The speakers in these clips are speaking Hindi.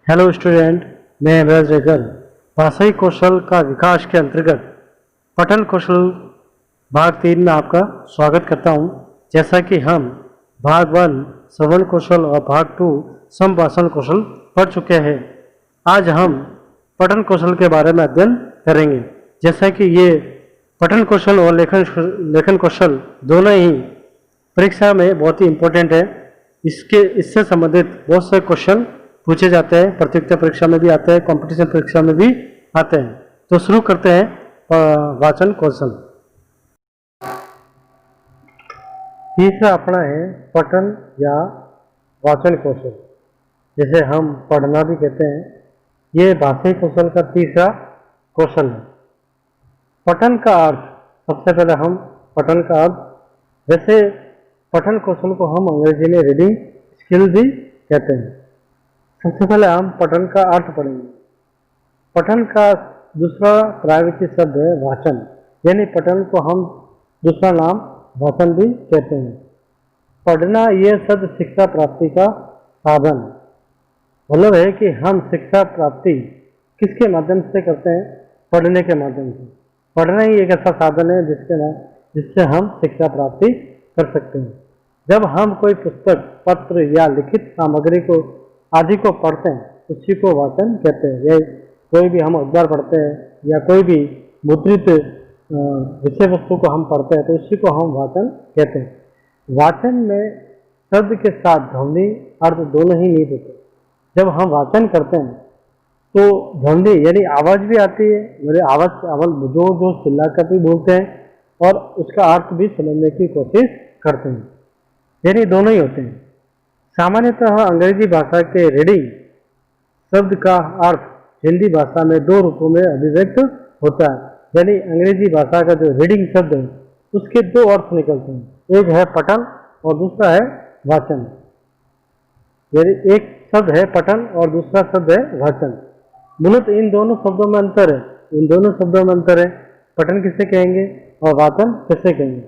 हेलो स्टूडेंट, मैं अभ्यास रेगर भाषाई कौशल का विकास के अंतर्गत पठन कौशल भाग 3 में आपका स्वागत करता हूं। जैसा कि हम भाग 1 श्रवण कौशल और भाग 2 संभाषण कौशल पढ़ चुके हैं, आज हम पठन कौशल के बारे में अध्ययन करेंगे। जैसा कि ये पठन कौशल और लेखन कौशल दोनों ही परीक्षा में बहुत ही इम्पोर्टेंट है। इससे संबंधित बहुत से क्वेश्चन पूछे जाते हैं, प्रतियोगिता परीक्षा में भी आते हैं, कंपटीशन परीक्षा में भी आते हैं। तो शुरू करते हैं वाचन कौशल। तीसरा अपना है पठन या वाचन कौशल, जिसे हम पढ़ना भी कहते हैं। ये भाषाई कौशल का तीसरा कौशल है। पठन का अर्थ, सबसे पहले हम पठन का अर्थ, वैसे पठन कौशल को हम अंग्रेजी में रीडिंग स्किल भी कहते हैं। सबसे पहले हम पठन का अर्थ पढ़ेंगे। पठन का दूसरा प्रायोगिक शब्द है वाचन, यानी पठन को हम दूसरा नाम वाचन भी कहते हैं। पढ़ना ये शब्द शिक्षा प्राप्ति का साधन, मतलब है कि हम शिक्षा प्राप्ति किसके माध्यम से करते हैं? पढ़ने के माध्यम से। पढ़ना ही एक ऐसा साधन है जिससे हम शिक्षा प्राप्ति कर सकते हैं। जब हम कोई पुस्तक, पत्र या लिखित सामग्री को आदि को पढ़ते हैं, उसी को वाचन कहते हैं। ये कोई भी हम अखबार पढ़ते हैं या कोई भी मुद्रित विषय वस्तु को हम पढ़ते हैं, तो उसी को हम वाचन कहते हैं। वाचन में शब्द के साथ ध्वनि अर्थ दोनों ही निहित होते हैं। जब हम वाचन करते हैं तो ध्वनि यानी आवाज भी आती है, मेरे आवाज जो चिल्लाकर भी बोलते हैं और उसका अर्थ भी समझने की कोशिश करते हैं, यानी दोनों ही होते हैं। सामान्यतः अंग्रेजी भाषा के रीडिंग शब्द का अर्थ हिंदी भाषा में दो रूपों में अभिव्यक्त होता है, यानी अंग्रेजी भाषा का जो रीडिंग शब्द है उसके दो अर्थ निकलते हैं, एक है पठन और दूसरा है वाचन। यानी एक शब्द है पठन और दूसरा शब्द है वाचन। मूलतः इन दोनों शब्दों में अंतर है। पठन किसे कहेंगे और वाचन किसे कहेंगे?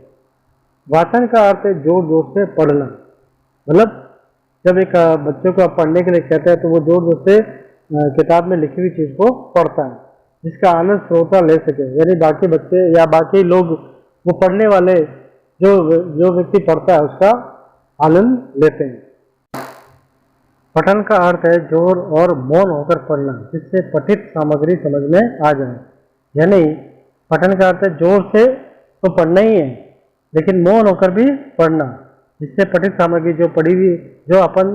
वाचन का अर्थ है जोर जोर से पढ़ना, मतलब जब एक बच्चे को आप पढ़ने के लिए कहते हैं तो वो जोर जोर से किताब में लिखी हुई चीज को पढ़ता है, जिसका आनंद श्रोता ले सके, यानी बाकी बच्चे या बाकी लोग, वो पढ़ने वाले जो व्यक्ति पढ़ता है उसका आनंद लेते हैं। पठन का अर्थ है जोर और मौन होकर पढ़ना, जिससे पठित सामग्री समझ में आ जाए। यानी पठन का अर्थ है जोर से तो पढ़ना ही है, लेकिन मौन होकर भी पढ़ना, जिससे पठित सामग्री जो अपन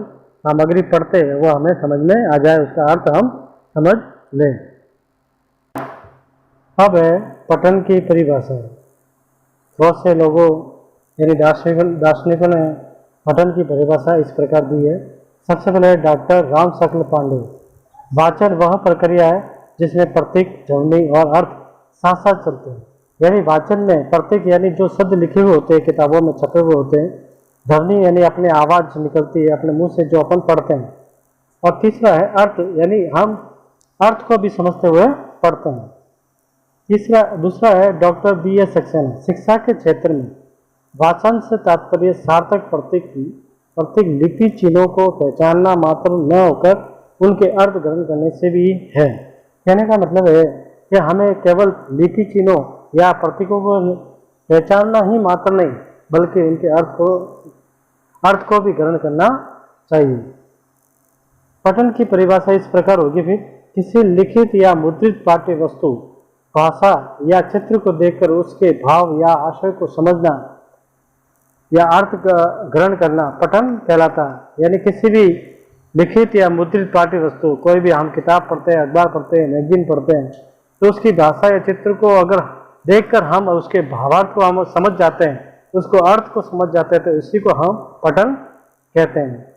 सामग्री पढ़ते हैं वो हमें समझ में आ जाए, उसका अर्थ हम समझ लें। अब है पठन की परिभाषा। बहुत से लोगों यानी दार्शनिकों ने पठन की परिभाषा इस प्रकार दी है। सबसे पहले डॉक्टर राम शकल पांडे, वाचन वह प्रक्रिया है जिसमें प्रतीक, ध्वनि और अर्थ साथ साथ चलते हैं। यानी वाचन में प्रतीक यानी जो शब्द लिखे हुए होते हैं, किताबों में छपे हुए होते हैं। ध्वनि यानी अपनी आवाज निकलती है अपने मुंह से जो अपन पढ़ते हैं। और तीसरा है अर्थ, यानी हम अर्थ को भी समझते हुए पढ़ते हैं। दूसरा है डॉक्टर BS सक्सेना, शिक्षा के क्षेत्र में वाचन से तात्पर्य सार्थक प्रतीक लिपि चिन्हों को पहचानना मात्र न होकर उनके अर्थ ग्रहण करने से भी है। कहने का मतलब है कि हमें केवल लिपि चिन्हों या प्रतीकों को पहचानना ही मात्र नहीं, बल्कि उनके अर्थ को भी ग्रहण करना चाहिए। पठन की परिभाषा इस प्रकार होगी फिर, किसी लिखित या मुद्रित पाठ्य वस्तु, भाषा या चित्र को देखकर उसके भाव या आशय को समझना या अर्थ ग्रहण करना पठन कहलाता है। यानी किसी भी लिखित या मुद्रित पाठ्य वस्तु, कोई भी हम किताब पढ़ते हैं, अखबार पढ़ते हैं, मैगजीन पढ़ते हैं, तो उसकी भाषा या चित्र को अगर देखकर हम उसके भावार्थ को हम समझ जाते हैं, उसको अर्थ को समझ जाते हैं, तो इसी को हम पठन कहते हैं।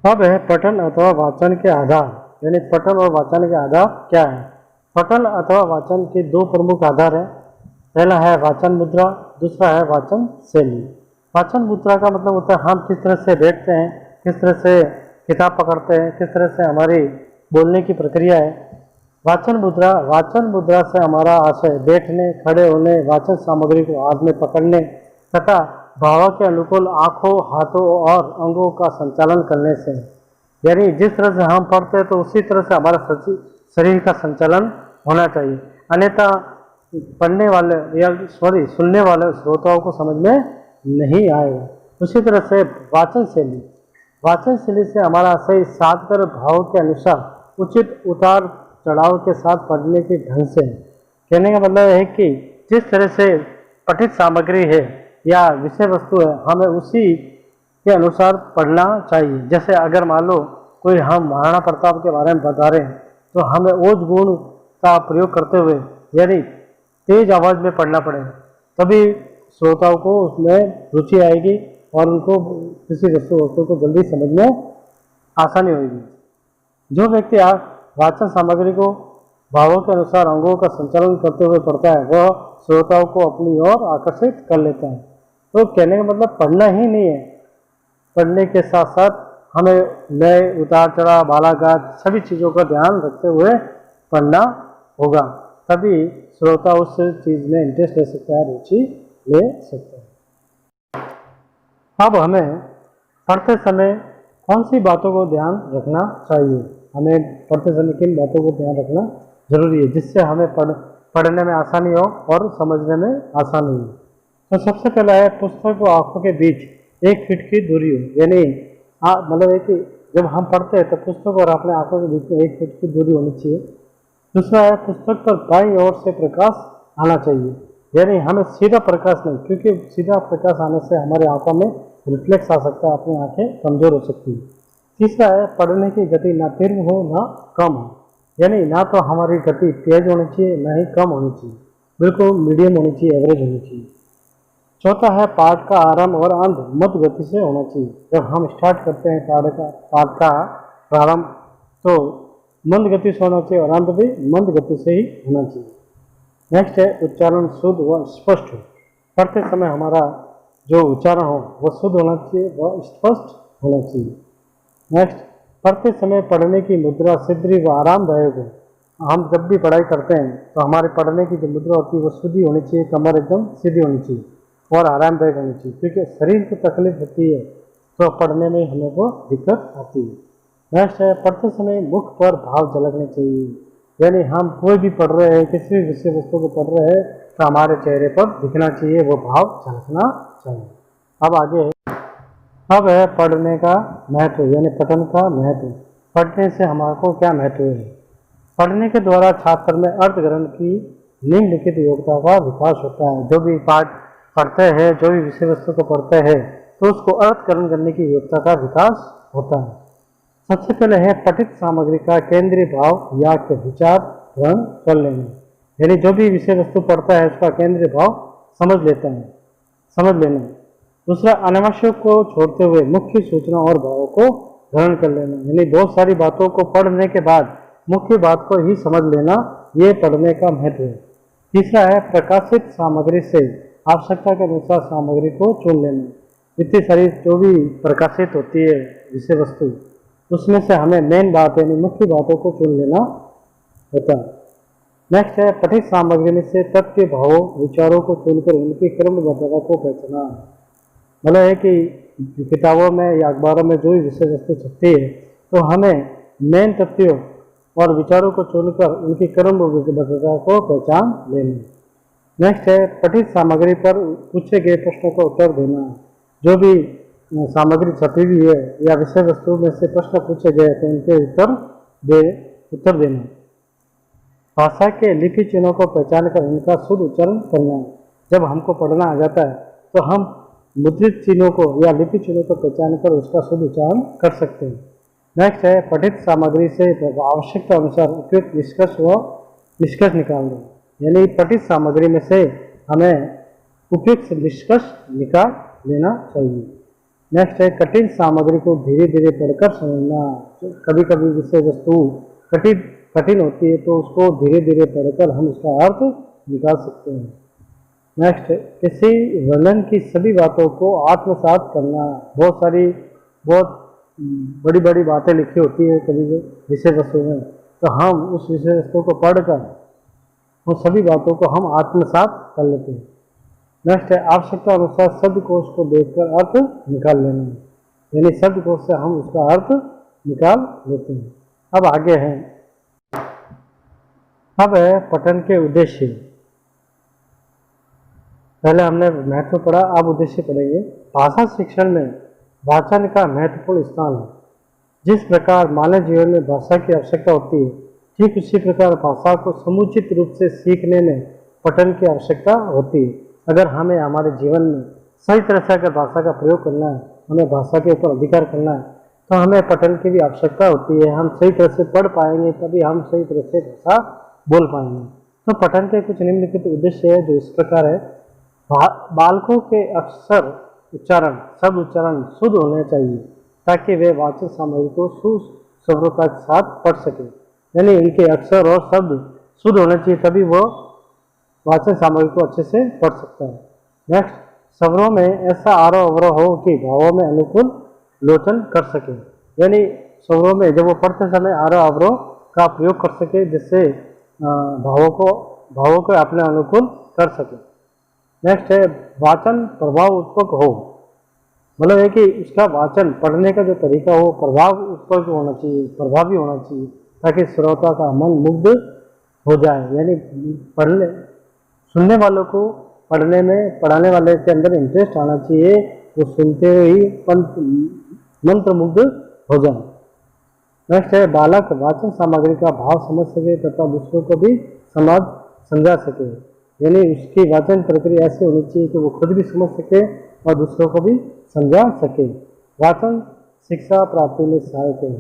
अब है पठन अथवा वाचन के आधार, यानी पठन और वाचन के आधार क्या है? पठन अथवा वाचन के दो प्रमुख आधार हैं। पहला है वाचन मुद्रा, दूसरा है वाचन शैली। वाचन मुद्रा का मतलब होता है हम किस तरह से बैठते हैं, किस तरह से किताब पकड़ते हैं, किस तरह से हमारी बोलने की प्रक्रिया है। वाचन मुद्रा से हमारा आशय बैठने, खड़े होने, वाचन सामग्री को हाथ में पकड़ने तथा भावों के अनुकूल आंखों, हाथों और अंगों का संचालन करने से यानी जिस तरह से हम पढ़ते हैं तो उसी तरह से हमारा शरीर का संचालन होना चाहिए, अन्यथा पढ़ने वाले या सुनने वाले श्रोताओं को समझ में नहीं आएगा। उसी तरह से वाचन शैली से हमारा सही साधकर भाव के अनुसार उचित उतार चढ़ाव के साथ पढ़ने के ढंग से। कहने का मतलब है कि जिस तरह से पठित सामग्री है या विषय वस्तु है, हमें उसी के अनुसार पढ़ना चाहिए। जैसे अगर मान लो कोई हम महाराणा प्रताप के बारे में बता रहे हैं तो हमें ओज गुण का प्रयोग करते हुए यानी तेज आवाज में पढ़ना पड़ेगा, तभी श्रोताओं को उसमें रुचि आएगी और उनको किसी वस्तु को जल्दी समझ में आसानी होगी। जो व्यक्ति वाचन सामग्री को भावों के अनुसार अंगों का संचालन करते हुए पढ़ता है वह श्रोताओं को अपनी ओर आकर्षित कर लेता है। तो कहने का मतलब पढ़ना ही नहीं है, पढ़ने के साथ साथ हमें लय, उतार चढ़ाव, बालाघाट सभी चीज़ों का ध्यान रखते हुए पढ़ना होगा, तभी श्रोता उस चीज़ में इंटरेस्ट ले सकता है, रुचि ले सकता है। अब हमें पढ़ते समय कौन सी बातों को ध्यान रखना चाहिए, हमें पढ़ते समय किन बातों को ध्यान रखना जरूरी है जिससे हमें पढ़ने में आसानी हो और समझने में आसानी हो। तो सबसे पहला है पुस्तक को आंखों के बीच 1 फीट की दूरी हो, यानी मतलब है कि जब हम पढ़ते हैं तो पुस्तक और अपने आंखों के बीच में 1 फीट की दूरी होनी चाहिए। दूसरा है पुस्तक पर बाईं ओर से प्रकाश आना चाहिए, यानी हमें सीधा प्रकाश नहीं, क्योंकि सीधा प्रकाश आने से हमारे आंखों में रिफ्लेक्स आ सकता है, अपनी आंखें कमजोर हो सकती है। तीसरा है पढ़ने की गति ना तीव्र हो ना कम हो, यानी ना तो हमारी गति तेज होनी चाहिए ना ही कम होनी चाहिए, बिल्कुल मीडियम होनी चाहिए, एवरेज होनी चाहिए। चौथा है पाठ का आरंभ और अंत मध्य गति से होना चाहिए। जब हम स्टार्ट करते हैं पाठ का प्रारंभ तो मंद गति से होना चाहिए और अंत भी मंद गति से ही होना चाहिए। नेक्स्ट है उच्चारण शुद्ध व स्पष्ट हो, पढ़ते समय हमारा जो उच्चारण हो वह शुद्ध होना चाहिए, वह स्पष्ट होना चाहिए। नेक्स्ट पढ़ते समय पढ़ने की मुद्रा सिद्धि व आरामदायक हो, हम जब भी पढ़ाई करते हैं तो हमारे पढ़ने की जो मुद्रा होती है वो सीधी होनी चाहिए, कमर एकदम सीधी होनी चाहिए और आरामदायक होनी चाहिए, क्योंकि शरीर को तकलीफ होती है तो पढ़ने में हमें को दिक्कत आती है। नेक्स्ट है पढ़ते समय मुख पर भाव झलकने चाहिए, यानी हम कोई भी पढ़ रहे हैं, किसी भी विषय वस्तु को पढ़ रहे हैं तो हमारे चेहरे पर दिखना चाहिए, वो भाव झलकना चाहिए। अब आगे अब है पढ़ने का महत्व, यानी पठन का महत्व। पढ़ने से हमारे को क्या महत्व है? पढ़ने के द्वारा छात्र में अर्थ ग्रहण की निम्नलिखित योग्यता का विकास होता है। जो भी पाठ पढ़ते हैं, जो भी विषय वस्तु को पढ़ते हैं तो उसको अर्थ ग्रहण करने की योग्यता का विकास होता है। सबसे पहले है पठित सामग्री का केंद्रीय भाव या के विचार ग्रहण कर लेना, यानी जो भी विषय वस्तु पढ़ता है उसका केंद्रीय भाव समझ लेना। दूसरा अनावश्यक को छोड़ते हुए मुख्य सूचना और भावों को ग्रहण कर लेना, यानी बहुत सारी बातों को पढ़ने के बाद मुख्य बात को ही समझ लेना, ये पढ़ने का महत्व है। तीसरा है प्रकाशित सामग्री से आवश्यकता के अनुसार सामग्री को चुन लेना, इतनी सारी जो भी प्रकाशित होती है विषय वस्तु उसमें से हमें मेन बात यानी मुख्य बातों को चुन लेना होता है। नेक्स्ट है पठित सामग्री में से तथ्य भावों विचारों को चुनकर उनकी क्रमबद्धता को पहचाना, मतलब है कि किताबों में या अखबारों में जो भी विषय वस्तु छपती है तो हमें मेन तथ्यों और विचारों को चुनकर उनकी क्रमबद्धता को पहचान लेना। नेक्स्ट है पठित सामग्री पर पूछे गए प्रश्नों का उत्तर देना, जो भी सामग्री छपी हुई है या विषय वस्तु में से प्रश्न पूछे गए तो उनके उत्तर देना। भाषा के लिपि चिन्हों को पहचान कर उनका शुद्ध उच्चारण करना, जब हमको पढ़ना आ जाता है तो हम मुद्रित चिन्हों को या लिपि चिन्हों को पहचान कर उसका शुद्ध उच्चारण कर सकते हैं। नेक्स्ट है पठित सामग्री से आवश्यकता अनुसार उपयुक्त निष्कर्ष निकालना, यानी पठित सामग्री में से हमें उपयुक्त निष्कर्ष निकाल लेना चाहिए। नेक्स्ट है कठिन सामग्री को धीरे धीरे पढ़कर समझना, कभी कभी विषय वस्तु कठिन होती है तो उसको धीरे धीरे पढ़कर हम उसका अर्थ निकाल सकते हैं। नेक्स्ट किसी वर्णन की सभी बातों को आत्मसात करना, बहुत बड़ी बड़ी बातें लिखी होती है कभी विषय वस्तु में, तो हम उस विषय वस्तु को पढ़कर उन सभी बातों को हम आत्मसात कर लेते हैं। नेक्स्ट है आवश्यकता अनुसार शब्दकोश को देखकर अर्थ निकाल लेना, यानी शब्दकोश से हम उसका अर्थ निकाल लेते हैं। अब आगे है, अब है पठन के उद्देश्य। पहले हमने महत्व पढ़ा, अब उद्देश्य पढ़ेंगे। भाषा शिक्षण में वाचन का महत्वपूर्ण स्थान है। जिस प्रकार मानव जीवन में भाषा की आवश्यकता होती है, ठीक उसी प्रकार भाषा को समुचित रूप से सीखने में पठन की आवश्यकता होती है। अगर हमें हमारे जीवन में सही तरह से अगर भाषा का प्रयोग करना है, हमें भाषा के ऊपर अधिकार करना है, तो हमें पठन की भी आवश्यकता होती है। हम सही तरह से पढ़ पाएंगे तभी हम सही तरह से भाषा बोल पाएंगे। तो पठन के कुछ निम्नलिखित उद्देश्य है जो इस प्रकार है। बालकों के अक्षर उच्चारण, शब्द उच्चारण शुद्ध होने चाहिए ताकि वे वाचन सामग्री को सुस्वरता के साथ पढ़ सके। यानी इनके अक्षर और शब्द शुद्ध होने चाहिए तभी वो वाचन सामग्री को अच्छे से पढ़ सकता है। नेक्स्ट, स्वरों में ऐसा आरोह अवरोह हो कि भावों में अनुकूल लोचन कर सके। यानी स्वरों में जब वो पढ़ते समय आरोह अवरोह का प्रयोग कर सके, जिससे भावों को अपने अनुकूल कर सके। नेक्स्ट है, वाचन प्रभाव उत्पक हो। मतलब है कि उसका वाचन पढ़ने का जो तरीका हो प्रभाव उत्पक होना चाहिए, प्रभावी होना चाहिए, ताकि श्रोता का मन मुग्ध हो जाए। यानी सुनने वालों को पढ़ने में, पढ़ाने वाले के अंदर इंटरेस्ट आना चाहिए, वो सुनते हुए ही मंत्र मुग्ध हो जाए। नेक्स्ट है, बालक वाचन सामग्री का भाव समझ सके तथा दूसरों को भी समझा सके। यानी उसकी वाचन प्रक्रिया ऐसी होनी चाहिए कि वो खुद भी समझ सके और दूसरों को भी समझा सके। वाचन शिक्षा प्राप्ति में सहायक है।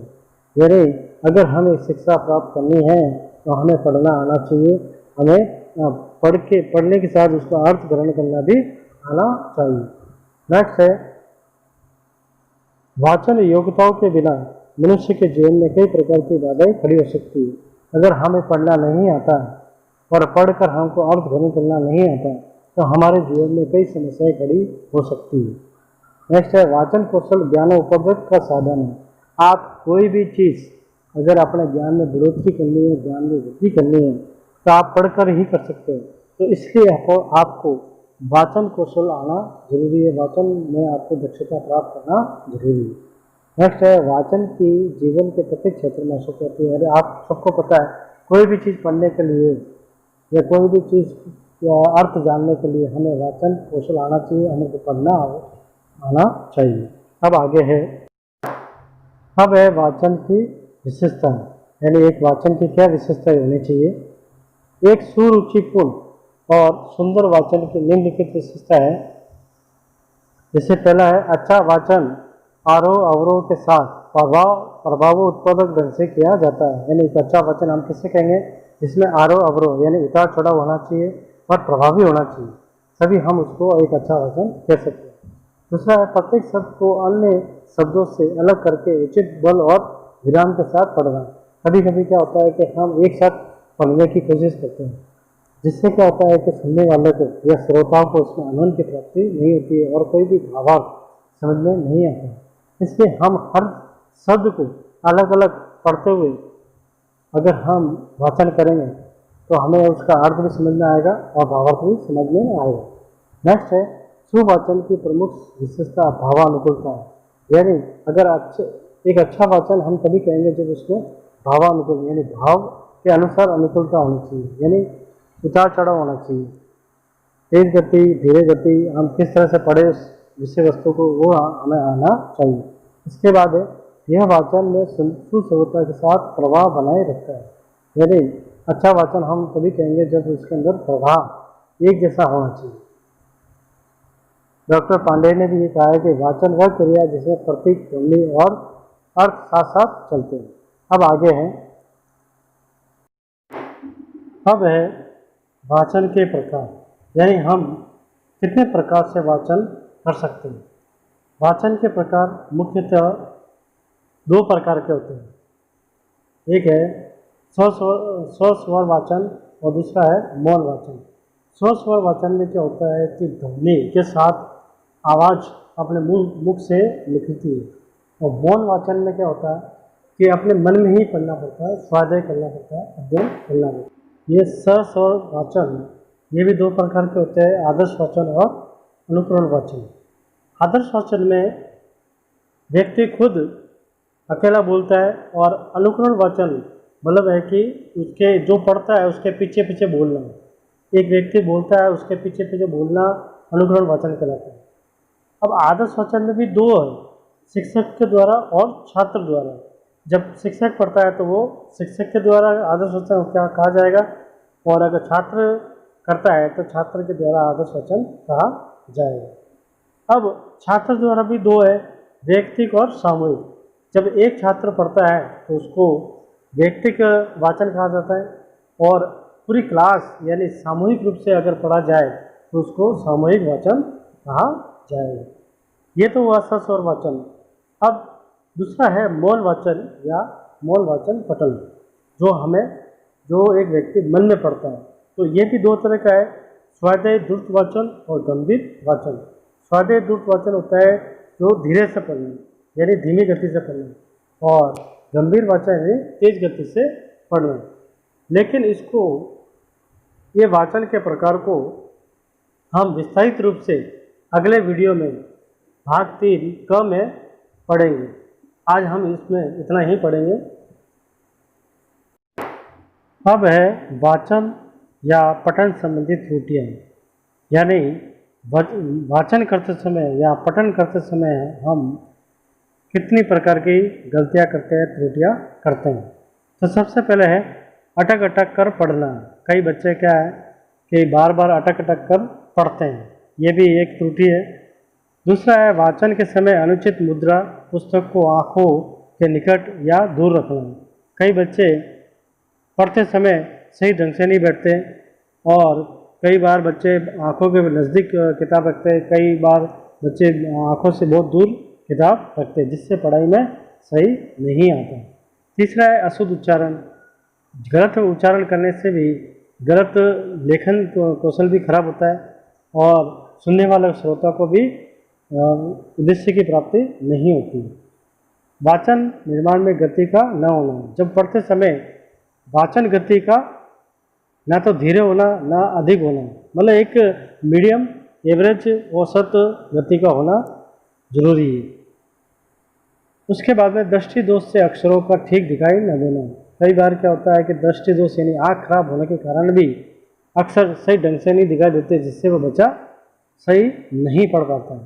यानी अगर हमें शिक्षा प्राप्त करनी है तो हमें पढ़ना आना चाहिए, हमें पढ़ने के साथ उसका अर्थ ग्रहण करना भी आना चाहिए। नेक्स्ट है, वाचन योग्यताओं के बिना मनुष्य के जीवन में कई प्रकार की बाधाएं खड़ी हो सकती है। अगर हमें पढ़ना नहीं आता और पढ़कर हमको अर्थ ग्रहण करना नहीं आता तो हमारे जीवन में कई समस्याएं खड़ी हो सकती है। नेक्स्ट है, वाचन कौशल ज्ञान उपलब्ध का साधन है। आप कोई भी चीज़ अगर अपने ज्ञान में बढ़ोतरी करनी है, ज्ञान में वृद्धि करनी है, तो आप पढ़कर ही कर सकते हो। तो इसलिए आपको वाचन कौशल आना जरूरी है, वाचन में आपको दक्षता प्राप्त करना जरूरी है। नेक्स्ट है, वाचन की जीवन के प्रत्येक क्षेत्र में आवश्यक होती है। अरे आप सबको पता है, कोई भी चीज़ पढ़ने के लिए या कोई भी चीज़ या अर्थ जानने के लिए हमें वाचन कौशल आना चाहिए, हमें तो पढ़ना आना चाहिए। अब आगे है, अब है वाचन की विशेषता। यानी एक वाचन की क्या विशेषता होनी चाहिए। एक सुरुचिपूर्ण और सुंदर वाचन की निम्नलिखित विशेषता है। जैसे पहला है, अच्छा वाचन आरोह अवरोह के साथ प्रभाव उत्पादक ढंग से किया जाता है। यानी एक अच्छा वाचन हम किससे कहेंगे, जिसमें आरोह अवरोह यानी उतार चढ़ाव होना चाहिए और प्रभावी होना चाहिए, तभी हम उसको एक अच्छा वाचन कह सकते हैं। दूसरा है, प्रत्येक शब्द को अन्य शब्दों से अलग करके उचित बल और विराम के साथ पढ़ना। कभी कभी क्या होता है कि हम एक साथ पढ़ने की कोशिश करते हैं, जिससे क्या होता है कि सुनने वालों को या श्रोताओं को उसमें आनंद की प्राप्ति नहीं होती है और कोई भी भावार्थ समझ में नहीं आता है। इसलिए हम हर शब्द को अलग अलग पढ़ते हुए अगर हम वाचन करेंगे तो हमें उसका अर्थ भी समझ में आएगा और भावार्थ भी समझ में आएगा। नेक्स्ट है, सुवाचन की प्रमुख विशेषता भावानुकूलता है। यानी अगर एक अच्छा वाचन हम तभी कहेंगे जब उसमें भावानुकूल यानी भाव के अनुसार अनुकूलता होनी चाहिए, यानी उतार चढ़ाव होना चाहिए। तेज गति, धीरे गति, हम किस तरह से पढ़े उस विषय वस्तु को, वो हमें आना चाहिए। इसके बाद है, यह वाचन में सुश्रुतता के साथ प्रभाव बनाए रखता है। यानी अच्छा वाचन हम तभी कहेंगे जब उसके अंदर प्रभाव एक जैसा होना चाहिए। डॉक्टर पांडे ने भी ये कहा है कि वाचन वह क्रिया जिसमें प्रतीक, ध्वनि और अर्थ साथ साथ चलते हैं। अब आगे है, अब है वाचन के प्रकार। यानी हम कितने प्रकार से वाचन कर सकते हैं। वाचन के प्रकार मुख्यतः दो प्रकार के होते हैं। एक है स्वस्वर वाचन और दूसरा है मौन वाचन। स्वस्वर वाचन में क्या होता है कि ध्वनि के साथ आवाज़ अपने मुख से निकलती है, और मौन वाचन में क्या होता है कि अपने मन में ही पढ़ना पड़ता है, स्वाध्याय करना पड़ता है, अध्ययन करना पड़ता है। ये सस्वर वाचन ये भी दो प्रकार के होते हैं, आदर्श वाचन और अनुकरण वाचन। आदर्श वाचन में व्यक्ति खुद अकेला बोलता है। और अनुकरण वाचन मतलब है कि उसके जो पढ़ता है उसके पीछे पीछे बोलना। एक व्यक्ति बोलता है उसके पीछे पीछे बोलना अनुकरण वाचन कहलाता है। अब आदर्श वाचन में भी दो है, शिक्षक के द्वारा और छात्र द्वारा। जब शिक्षक पढ़ता है तो वो शिक्षक के द्वारा आदर्श वाचन क्या कहा जाएगा, और अगर छात्र करता है तो छात्र के द्वारा आदर्श वाचन कहा जाएगा। अब छात्र द्वारा भी दो है, व्यक्तिक और सामूहिक। जब एक छात्र पढ़ता है तो उसको व्यक्तिक वाचन कहा जाता है, और पूरी क्लास यानी सामूहिक रूप से अगर पढ़ा जाए तो उसको सामूहिक वाचन कहा जाएगा। ये तो हुआ सस और वाचन। अब दूसरा है मौन वाचन या मौन वाचन पठन, जो एक व्यक्ति मन में पढ़ता है। तो ये भी दो तरह का है, स्वाध्याय द्रुत वाचन और गंभीर वाचन। स्वाध्याय द्रुत वाचन होता है जो धीरे से पढ़ना यानी धीमी गति से पढ़ना, और गंभीर वाचन यानी तेज गति से पढ़ना। लेकिन ये वाचन के प्रकार को हम विस्तारित रूप से अगले वीडियो में भाग 3 क में पढ़ेंगे। आज हम इसमें इतना ही पढ़ेंगे। अब है वाचन या पठन संबंधी त्रुटियाँ, यानी वाचन करते समय या पठन करते समय हम कितनी प्रकार की गलतियाँ करते हैं, त्रुटियाँ करते हैं। तो सबसे पहले है अटक अटक कर पढ़ना। कई बच्चे क्या है कि बार बार अटक अटक कर पढ़ते हैं, ये भी एक त्रुटि है। दूसरा है वाचन के समय अनुचित मुद्रा, पुस्तक को आँखों के निकट या दूर रखना। कई बच्चे पढ़ते समय सही ढंग से नहीं बैठते, और कई बार बच्चे आँखों के नज़दीक किताब रखते हैं, कई बार बच्चे आँखों से बहुत दूर किताब रखते हैं, जिससे पढ़ाई में सही नहीं आता। तीसरा है अशुद्ध उच्चारण। गलत उच्चारण करने से भी गलत लेखन कौशल भी खराब होता है, और सुनने वाले श्रोता को भी उद्देश्य की प्राप्ति नहीं होती। वाचन निर्माण में गति का न होना। जब पढ़ते समय वाचन गति का ना तो धीरे होना ना अधिक होना, मतलब एक मीडियम एवरेज औसत गति का होना जरूरी है। उसके बाद में दृष्टि दोष से अक्षरों का ठीक दिखाई न देना। कई बार क्या होता है कि दृष्टि दोष यानी आँख खराब होने के कारण भी अक्षर सही ढंग से नहीं दिखाई देते, जिससे वो बच्चा सही नहीं पढ़ पाता है।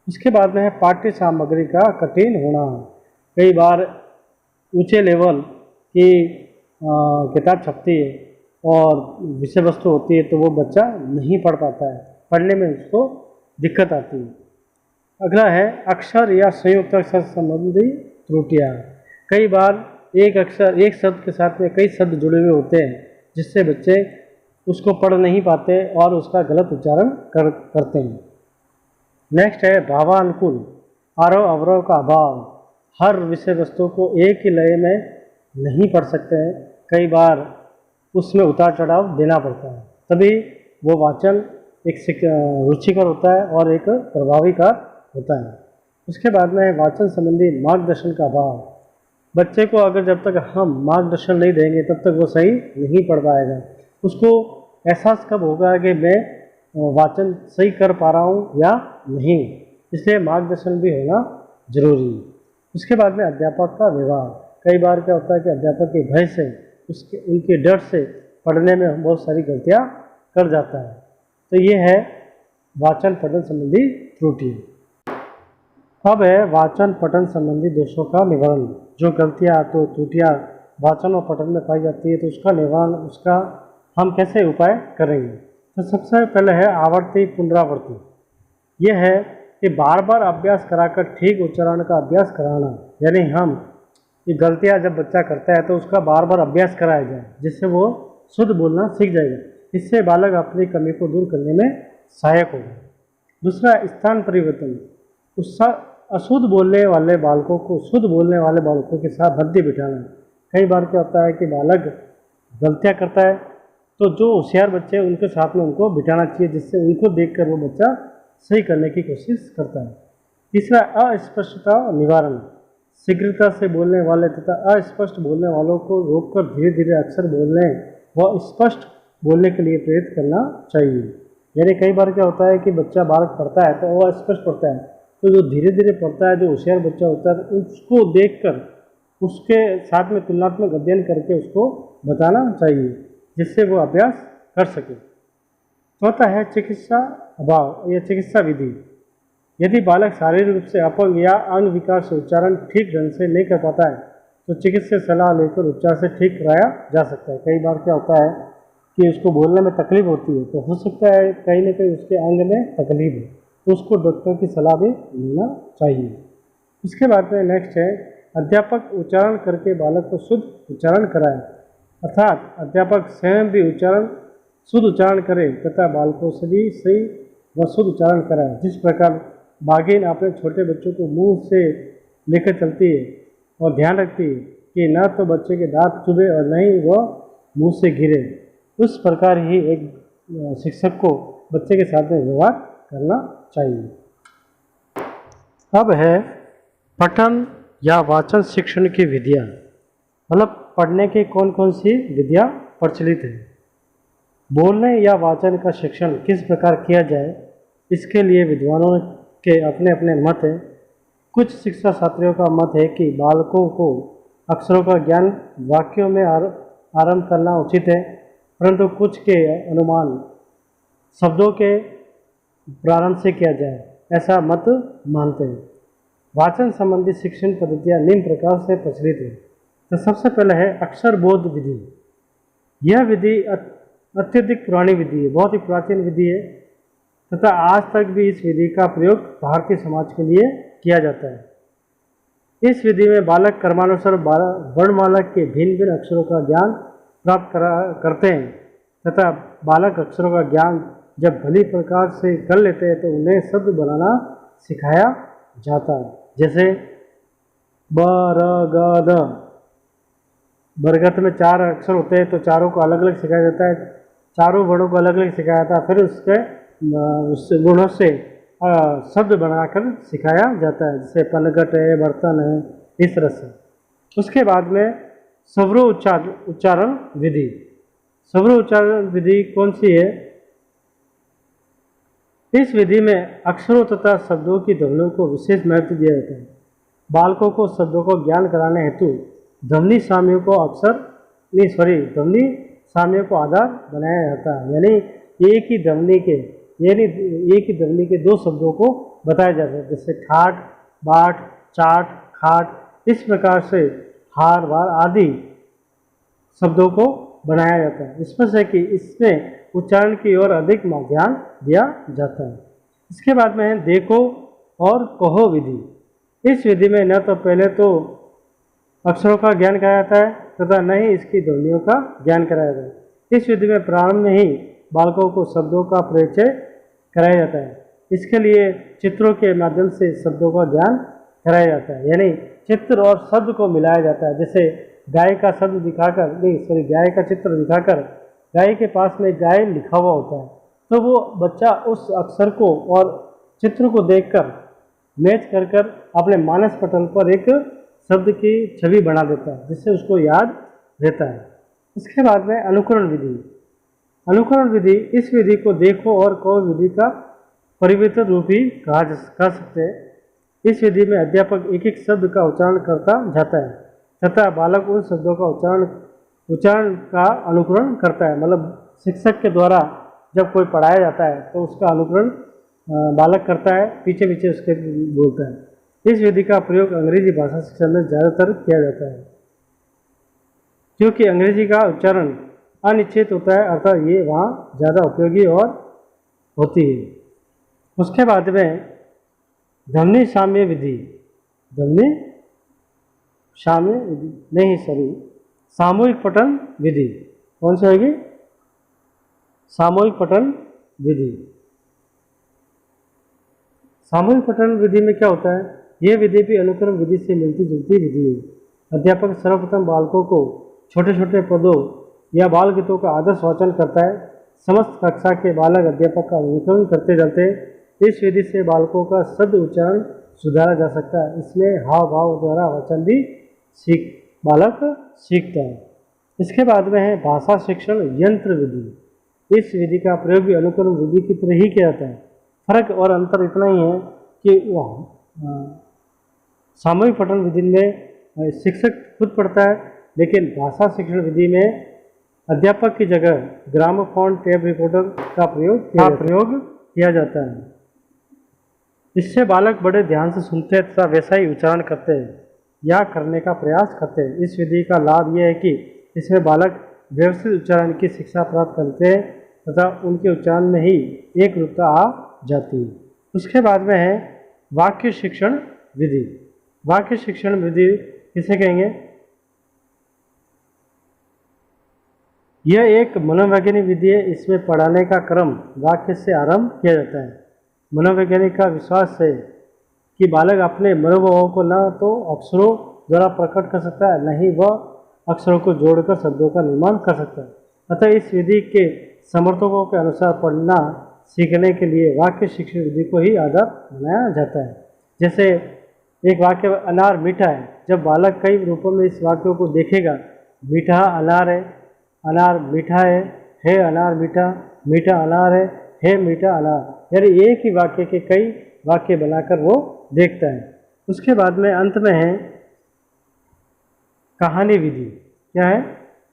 उसके बाद में है पाठ्य सामग्री का कठिन होना। कई बार ऊंचे लेवल की किताब छपती है और विषय वस्तु होती है, तो वो बच्चा नहीं पढ़ पाता है, पढ़ने में उसको दिक्कत आती है। अगला है अक्षर या संयुक्त अक्षर संबंधी त्रुटियाँ। कई बार एक शब्द के साथ में कई शब्द जुड़े हुए होते हैं, जिससे बच्चे उसको पढ़ नहीं पाते और उसका गलत उच्चारण करते हैं। नेक्स्ट है भावानुकूल आरोह अवरोह का अभाव। हर विषय वस्तु को एक ही लय में नहीं पढ़ सकते हैं, कई बार उसमें उतार चढ़ाव देना पड़ता है, तभी वो वाचन एक रुचिकर होता है और एक प्रभावीकार होता है। उसके बाद में वाचन संबंधी मार्गदर्शन का अभाव। बच्चे को अगर जब तक हम मार्गदर्शन नहीं देंगे तब तक वो सही नहीं पढ़ पाएगा। उसको एहसास कब होगा कि मैं वाचन सही कर पा रहा हूँ या नहीं, इसलिए मार्गदर्शन भी होना जरूरी है। उसके बाद में अध्यापक का व्यवहार। कई बार क्या होता है कि अध्यापक के भय से उनके डर से पढ़ने में बहुत सारी गलतियाँ कर जाता है। तो ये है वाचन पठन संबंधी त्रुटि। अब है वाचन पठन संबंधी दोषों का निवारण। जो गलतियाँ तो त्रुटियाँ वाचन और पठन में पाई जाती है, तो उसका निवारण, उसका हम कैसे उपाय करेंगे। तो सबसे पहले है आवर्ती पुनरावृत्ति। यह है कि बार बार अभ्यास कराकर ठीक उच्चारण का अभ्यास कराना, यानी हम ये गलतियाँ जब बच्चा करता है तो उसका बार बार अभ्यास कराया जाए, जिससे वो शुद्ध बोलना सीख जाएगा। इससे बालक अपनी कमी को दूर करने में सहायक होगा। दूसरा स्थान परिवर्तन। अशुद्ध बोलने वाले बालकों को शुद्ध बोलने वाले बालकों के साथ मध्य बिठाना। कई बार क्या होता है कि बालक गलतियाँ करता है, तो जो होशियार बच्चे हैं उनके साथ में उनको बिठाना चाहिए, जिससे उनको देखकर वो बच्चा सही करने की कोशिश करता है। तीसरा अस्पष्टता निवारण। शीघ्रता से बोलने वाले तथा अस्पष्ट बोलने वालों को रोककर धीरे धीरे अक्षर बोलने व स्पष्ट बोलने के लिए प्रेरित करना चाहिए। यानी कई बार क्या होता है कि बच्चा बालक पढ़ता है तो वो अस्पष्ट पढ़ता है, तो जो धीरे धीरे पढ़ता है, जो होशियार बच्चा होता है, उसको देखकर उसके साथ में तुलनात्मक अध्ययन करके उसको बताना चाहिए, जिससे वो अभ्यास कर सके। चौथा है चिकित्सा अभाव या चिकित्सा विधि। यदि बालक शारीरिक रूप से अपंग या अंग विकार से उच्चारण ठीक ढंग से नहीं कर पाता है तो चिकित्सक सलाह लेकर उपचार से ठीक कराया जा सकता है। कई बार क्या होता है कि उसको बोलने में तकलीफ होती है, तो हो सकता है कहीं ना कहीं उसके अंग में तकलीफ है, तो उसको डॉक्टर की सलाह भी लेना चाहिए। इसके बाद में नेक्स्ट है अध्यापक उच्चारण करके बालक को शुद्ध उच्चारण कराए, अर्थात अध्यापक स्वयं भी शुद्ध उच्चारण करे तथा बालकों से भी सही व शुद्ध उच्चारण कराए। जिस प्रकार बाघिन अपने छोटे बच्चों को मुंह से लेकर चलती है और ध्यान रखती है कि न तो बच्चे के दांत चुभे और न ही वह मुंह से गिरे, उस प्रकार ही एक शिक्षक को बच्चे के साथ में व्यवहार करना चाहिए। अब है पठन या वाचन शिक्षण की विधियाँ, मतलब पढ़ने की कौन कौन सी विधियाँ प्रचलित है। बोलने या वाचन का शिक्षण किस प्रकार किया जाए, इसके लिए विद्वानों के अपने अपने मत हैं। कुछ शिक्षा शास्त्रियों का मत है कि बालकों को अक्षरों का ज्ञान वाक्यों में आरंभ करना उचित है, परंतु कुछ के अनुमान शब्दों के प्रारंभ से किया जाए, ऐसा मत मानते हैं। वाचन संबंधी शिक्षण पद्धतियाँ निम्न प्रकार से प्रचलित है। तो सबसे पहले है अक्षर बोध विधि। यह विधि अत्यधिक पुरानी विधि है, बहुत ही प्राचीन विधि है तथा आज तक भी इस विधि का प्रयोग भारतीय समाज के लिए किया जाता है। इस विधि में बालक क्रमानुसार वर्णमाला के भिन्न भिन्न अक्षरों का ज्ञान प्राप्त करते हैं तथा बालक अक्षरों का ज्ञान जब भली प्रकार से कर लेते हैं तो उन्हें शब्द बनाना सिखाया जाता है। जैसे ब र ग द, बरगद में 4 अक्षर होते हैं तो चारों को अलग अलग सिखाया जाता है, चारों वर्णों को अलग अलग सिखाया जाता है, फिर उसके गुणों से शब्द बनाकर सिखाया जाता है। जैसे पनघट है, बर्तन है, इस तरह से। उसके बाद में स्वरों उच्चारण विधि। स्वरों उच्चारण विधि कौन सी है? इस विधि में अक्षरों तथा शब्दों की ध्वनियों को विशेष महत्व दिया जाता है। बालकों को शब्दों को ज्ञान कराने हेतु ध्वनि साम्यों को ध्वनि साम्यों को आधार बनाया जाता है, यानी एक ही ध्वनि के 2 शब्दों को बताया जाता है, जैसे ठाट, बाट, चाट, खाट, इस प्रकार से हार, वार आदि शब्दों को बनाया जाता है। इसमें से कि इसमें उच्चारण की ओर अधिक ध्यान दिया जाता है। इसके बाद में है देखो और कहो विधि। इस विधि में न तो पहले तो अक्षरों का ज्ञान कराया जाता है तथा न ही इसकी ध्वनियों का ज्ञान कराया जाता है। इस विधि में प्रारंभ में ही बालकों को शब्दों का परिचय कराया जाता है। इसके लिए चित्रों के माध्यम से शब्दों का ज्ञान कराया जाता है, यानी चित्र और शब्द को मिलाया जाता है। जैसे गाय का चित्र दिखाकर गाय के पास में गाय लिखा हुआ होता है, तो वो बच्चा उस अक्षर को और चित्र को देखकर मैच कर अपने मानस पटल पर एक शब्द की छवि बना देता है, जिससे उसको याद रहता है। इसके बाद में अनुकरण विधि। अनुकरण विधि, इस विधि को देखो और कहो विधि का परिवर्तित रूप ही कह सकते हैं। इस विधि में अध्यापक एक एक शब्द का उच्चारण करता जाता है तथा बालक उन शब्दों का उच्चारण का अनुकरण करता है। मतलब शिक्षक के द्वारा जब कोई पढ़ाया जाता है तो उसका अनुकरण बालक करता है, पीछे पीछे उसके बोलता है। इस विधि का प्रयोग अंग्रेजी भाषा शिक्षण में ज़्यादातर किया जाता है, क्योंकि अंग्रेजी का उच्चारण अनिश्चित होता है, अर्थात ये वहाँ ज़्यादा उपयोगी और होती है। उसके बाद में ध्वनि साम्य विधि। सामूहिक पठन विधि। कौन सी होगी? सामूहिक पठन विधि। सामूहिक पठन विधि में क्या होता है? यह विधि भी अनुक्रम विधि से मिलती जुलती विधि है। अध्यापक सर्वप्रथम बालकों को छोटे छोटे पदों या बाल गीतों का आदर्श वाचन करता है। समस्त कक्षा के बालक अध्यापक का अनुकरण करते जाते हैं। इस विधि से बालकों का शब्द उच्चारण सुधारा जा सकता है। इसमें हाव भाव द्वारा वचन भी बालक सीखता है। इसके बाद में है भाषा शिक्षण यंत्र विधि। इस विधि का प्रयोग भी अनुकरण विधि की तरह ही किया जाता है। फर्क और अंतर इतना ही है कि सामूहिक पठन विधि में शिक्षक खुद पढ़ता है, लेकिन भाषा शिक्षण विधि में अध्यापक की जगह ग्रामोफोन टेप रिकॉर्डर का प्रयोग किया जाता है। इससे बालक बड़े ध्यान से सुनते हैं तथा वैसा ही उच्चारण करते हैं या करने का प्रयास करते हैं। इस विधि का लाभ यह है कि इसमें बालक व्यवस्थित उच्चारण की शिक्षा प्राप्त करते हैं तथा उनके उच्चारण में ही एक रूपता आ जाती है। उसके बाद में है वाक्य शिक्षण विधि। वाक्य शिक्षण विधि किसे कहेंगे? यह एक मनोवैज्ञानिक विधि है। इसमें पढ़ाने का क्रम वाक्य से आरंभ किया जाता है। मनोवैज्ञानिक का विश्वास है कि बालक अपने मनोभावों को न तो अक्षरों द्वारा प्रकट कर सकता है, न ही वह अक्षरों को जोड़कर शब्दों का निर्माण कर सकता है। अतः इस विधि के समर्थकों के अनुसार पढ़ना सीखने के लिए वाक्य शिक्षण विधि को ही आधार बनाया जाता है। जैसे एक वाक्य अनार मीठा है, जब बालक कई रूपों में इस वाक्यों को देखेगा, मीठा अनार है, अनार मीठा है अनार मीठा, मीठा अनार है मीठा अनार, यानी एक ही वाक्य के कई वाक्य बनाकर वो देखता है। उसके बाद में अंत में है कहानी विधि। क्या है?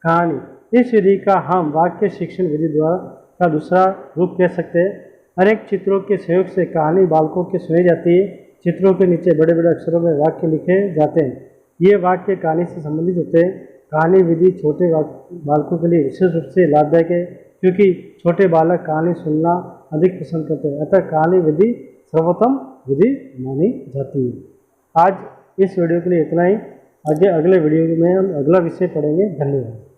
कहानी। इस विधि का हम वाक्य शिक्षण विधि द्वारा का दूसरा रूप कह सकते हैं। अनेक चित्रों के सहयोग से कहानी बालकों की सुनी जाती है। चित्रों के नीचे बड़े बड़े अक्षरों में वाक्य लिखे जाते हैं। ये वाक्य कहानी से संबंधित होते हैं। कहानी विधि छोटे बालकों के लिए विशेष रूप से लाभदायक है, क्योंकि छोटे बालक कहानी सुनना अधिक पसंद करते हैं। अतः कहानी विधि सर्वोत्तम विधि मानी जाती है। आज इस वीडियो के लिए इतना ही। आगे अगले वीडियो में हम अगला विषय पढ़ेंगे। धन्यवाद।